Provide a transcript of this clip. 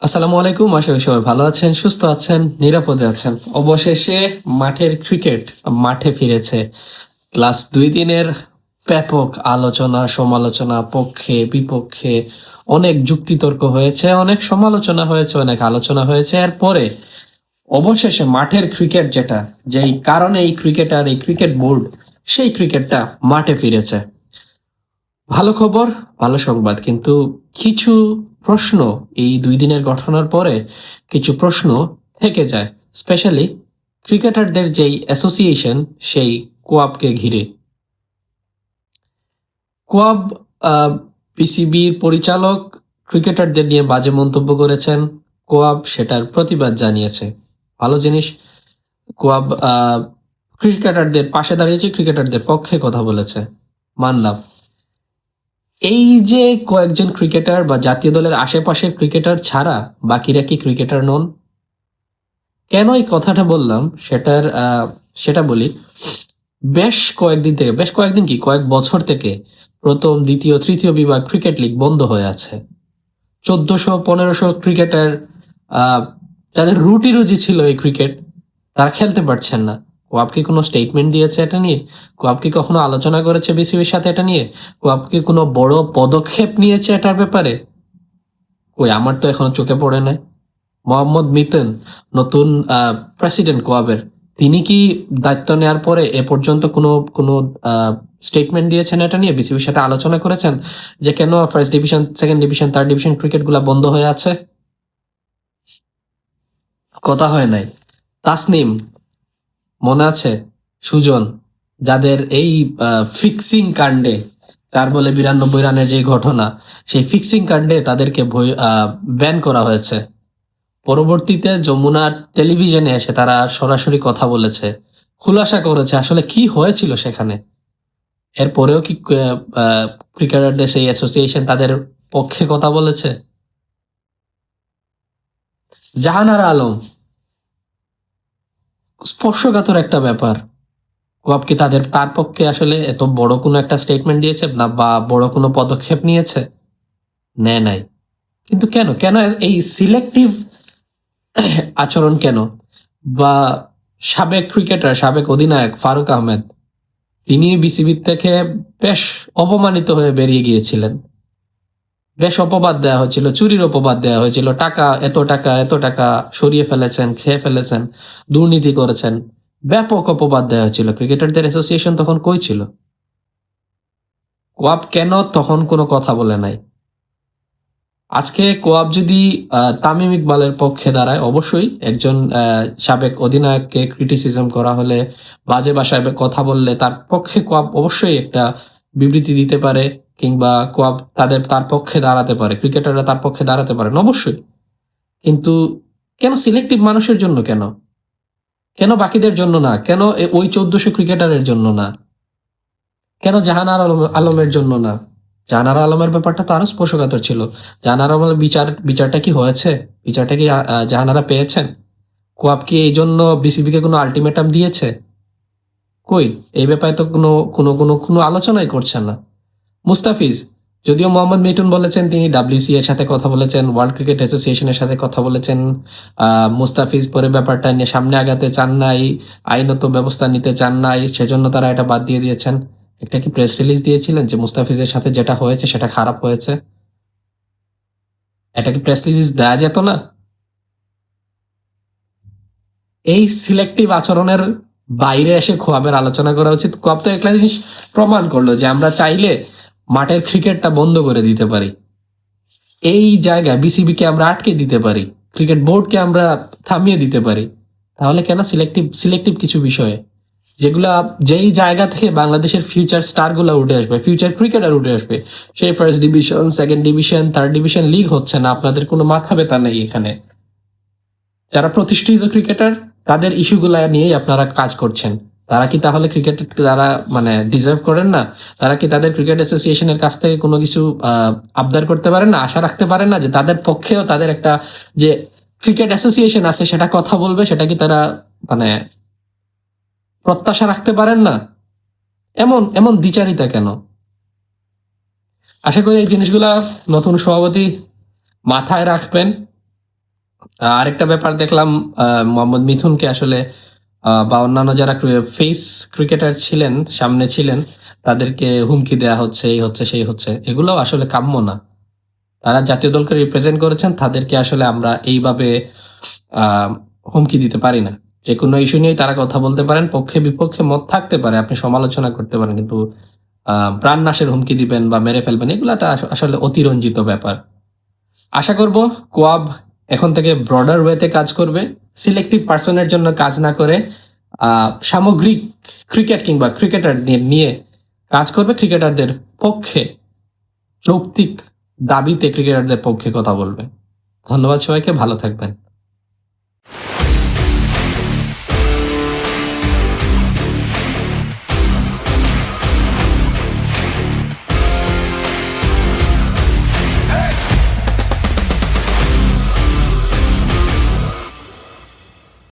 আসসালামু আলাইকুম, আশা করি সবাই ভালো আছেন, সুস্থ আছেন, নিরাপদে আছেন। অবশেষে মাঠের ক্রিকেট মাঠে ফিরেছে। লাস্ট 2 দিনের ব্যাপক আলোচনা সমালোচনা, পক্ষে বিপক্ষে অনেক যুক্তিতর্ক হয়েছে, অনেক সমালোচনা হয়েছে, অনেক আলোচনা হয়েছে। এরপরে অবশেষে মাঠের ক্রিকেট, যেই কারণে এই ক্রিকেটার, এই ক্রিকেট বোর্ড, সেই ক্রিকেটটা মাঠে ফিরেছে। ভালো খবর, ভালো সংবাদ, কিন্তু কিছু প্রশ্ন এই 2 দিনের ঘটনার পরে কিছু প্রশ্ন থেকে যায়, স্পেশালি ক্রিকেটারদের যেই অ্যাসোসিয়েশন, সেই কোয়াবকে ঘিরে। কোয়াব, পিসিবির পরিচালক ক্রিকেটারদের নিয়ে বাজে মন্তব্য করেছেন। কোয়াব সেটার প্রতিবাদ জানিয়েছে। ভালো জিনিস। কোয়াব ক্রিকেটারদের পাশে দাঁড়িয়েছে, ক্রিকেটারদের পক্ষে কথা বলেছে, মানলাম। এই যে কয়েকজন ক্রিকেটার বা জাতীয় দলের আশেপাশের ক্রিকেটার ছাড়া বাকিরা কি ক্রিকেটার নন? কেন এই কথাটা বললাম সেটা বলি। বেশ কয়েকদিন কি কয়েক বছর থেকে প্রথম, দ্বিতীয়, তৃতীয় বিভাগ ক্রিকেট লিগ বন্ধ হয়ে আছে। 1400-1500 ক্রিকেটার, আহ, যাদের রুটি রুজি ছিল এই ক্রিকেট, তারা খেলতে পারছেন না। কোয়াব কি কোনো স্টেটমেন্ট দিয়েছে এটা নিয়ে? কোয়াব কি কখনো আলোচনা করেছে বিসিবির সাথে এটা নিয়ে? কোয়াব কি কোনো বড় পদক্ষেপ নিয়েছে এটার ব্যাপারে? কই, আমার তো এখনো চোখে পড়ে নাই। মোহাম্মদ মিতন, নতুন প্রেসিডেন্ট কোয়াবের, তিনি কি দায়িত্ব নেওয়ার পরে এ পর্যন্ত কোনো কোনো স্টেটমেন্ট দিয়েছেন এটা নিয়ে? বিসিবির সাথে আলোচনা করেছেন যে কেন first division, second division, third division ক্রিকেটগুলো বন্ধ হয়ে আছে? কথা হয় নাই। তাসনিম, মনে আছে? সুজন, যাদের এই ফিক্সিং কাণ্ডে, 4 বলে 92 রানের যে ঘটনা, সেই ফিক্সিং কাণ্ডে তাদেরকে ব্যান করা হয়েছে। পরবর্তীতে যমুনা টেলিভিশনে এসে তারা সরাসরি কথা বলেছে, খুলাসা করেছে আসলে কি হয়েছিল সেখানে। এরপরেও কি ক্রিকেটারদের সেই অ্যাসোসিয়েশন তাদের পক্ষে কথা বলেছে? জাহানারা আলম, স্পর্শকাতর একটা ব্যাপার। কোয়াব কি তার পক্ষে আসলে এত বড় কোনো একটা স্টেটমেন্ট দিয়েছে না, বা বড় কোনো পদক্ষেপ নিয়েছে? নেয় নাই। কিন্তু কেন কেন এই সিলেক্টিভ আচরণ কেন? বা সাবেক ক্রিকেটার, সাবেক অধিনায়ক ফারুক আহমেদ, তিনি বিসিবির থেকে বেশ অপমানিত হয়ে বেরিয়ে গিয়েছিলেন। বেশ অপবাদ দেওয়া হয়েছিল, চুরির অপবাদ দেওয়া হয়েছিল, এত টাকা সরিয়ে ফেলেছেন, খেয়ে ফেলেছেন, দুর্নীতি করেছেন, ব্যাপক অপবাদ দেওয়া হয়েছিল। ক্রিকেটারদের অ্যাসোসিয়েশন তখন কই ছিল? কোয়াব কেন তখন কোনো কথা বলে নাই? আজকে কোয়াব যদি তামিম ইকবালের পক্ষে দাঁড়ায়, অবশ্যই একজন সাবেক অধিনায়ককে ক্রিটিসিজম করা হলে, বাজে ভাষায় কথা বললে, তার পক্ষে কোয়াব অবশ্যই একটা বিবৃতি দিতে পারে, কিংবা কোয়াব তার পক্ষে দাঁড়াতে পারে, ক্রিকেটাররা তার পক্ষে দাঁড়াতে পারেন অবশ্যই। কিন্তু কেন সিলেক্টিভ মানুষের জন্য? কেন কেন বাকিদের জন্য না? কেন ওই 1400 ক্রিকেটারের জন্য না? কেন আলমের জন্য না? জাহানারা আলমের ব্যাপারটা তো আরো স্পর্শকাতর ছিল। জাহানারা আলমের বিচারটা কি হয়েছে? বিচারটা কি জাহানারা পেয়েছেন? কোয়াব কি এই জন্য বিসিবিকে কোনো আলটিমেটাম দিয়েছে? কই, এই ব্যাপারে তো কোনো কোনো কোনো কোনো আলোচনাই করছেন না। মুস্তাফিজ, যদিও মোহাম্মদ মিঠুন বলেছেন তিনি ডাব্লিউসি এর সাথে কথা বলেছেন, ওয়ার্ল্ড ক্রিকেট অ্যাসোসিয়েশনের সাথে কথা বলেছেন, মুস্তাফিজ পরে ব্যাপারটা নিয়ে সামনে আগাতে চান নাই, আইনত ব্যবস্থা নিতে চান নাই, সেজন্য তারা এটা বাদ দিয়ে দিয়েছেন। একটা কি প্রেস রিলিজ দিয়েছিলেন যে মুস্তাফিজের সাথে যেটা হয়েছে সেটা খারাপ হয়েছে? এটা কি প্রেস রিলিজ দেওয়া যেত না? এই সিলেক্টিভ আচরণের বাইরে এসে খোয়াবের আলোচনা করা উচিত। খোয়াব তো একটা জিনিস প্রমাণ করলো যে আমরা চাইলে মাঠের ক্রিকেটটা বন্ধ করে দিতে পারি। এই জায়গায় বিসিবিকে আমরা আটকে দিতে পারি, ক্রিকেট বোর্ডকে আমরা থামিয়ে দিতে পারি। তাহলে কেন সিলেক্টিভ কিছু বিষয়ে, যেগুলা, যেই জায়গা থেকে বাংলাদেশের ফিউচার স্টারগুলো উঠে আসবে, ফিউচার ক্রিকেটার উঠে আসবে, সেই first division, second division, third division league হচ্ছে না, আপনাদের কোনো মাথা ব্যথা নেই এখানে। যারা প্রতিষ্ঠিত ক্রিকেটার, তাদের ইস্যুগুলা নিয়েই আপনারা কাজ করছেন। তারা কি তাহলে ক্রিকেট, তারা মানে ডিজার্ভ করেন না? তারা কি তাদের ক্রিকেট অ্যাসোসিয়েশনের কাছ থেকে কোনো কিছু আবদার করতে পারেন না, আশা রাখতে পারেন না যে তাদের পক্ষেও তাদের একটা যে ক্রিকেট অ্যাসোসিয়েশন আছে সেটা কথা বলবে? সেটা কি তারা মানে প্রত্যাশা রাখতে পারেন না? এমন এমন দ্বিচারিতা কেন? আশা করি এই জিনিসগুলা নতুন সভাপতি মাথায় রাখবেন। আরেকটা ব্যাপার দেখলাম, মোহাম্মদ মিথুনকে আসলে বা অন্যান্য যারা ফেস ক্রিকেটার ছিলেন, সামনে ছিলেন, তাদেরকে হুমকি দেয়া হচ্ছে, এই হচ্ছে সেই হচ্ছে, এগুলো আসলে কাম্য না। তারা জাতীয় দলকে রিপ্রেজেন্ট করেছেন, তাদেরকে আসলে আমরা এইভাবে আহ, হুমকি দিতে পারি না। যে কোনো ইস্যু নিয়ে তারা কথা বলতে পারেন, পক্ষে বিপক্ষে মত থাকতে পারে, আপনি সমালোচনা করতে পারেন, কিন্তু প্রাণ নাশের হুমকি দিবেন বা মেরে ফেলবেন, এগুলাটা আসলে অতিরঞ্জিত ব্যাপার। আশা করব কোয়াব এখন থেকে ব্রডার ওয়েতে কাজ করবে, সিলেক্টিভ পার্সনের জন্য কাজ না করে সামগ্রিক ক্রিকেট কিংবা ক্রিকেটারদের নিয়ে কাজ করবে, ক্রিকেটারদের পক্ষে, যৌক্তিক দাবিতে ক্রিকেটারদের পক্ষে কথা বলবে। ধন্যবাদ সবাইকে, ভালো থাকবেন।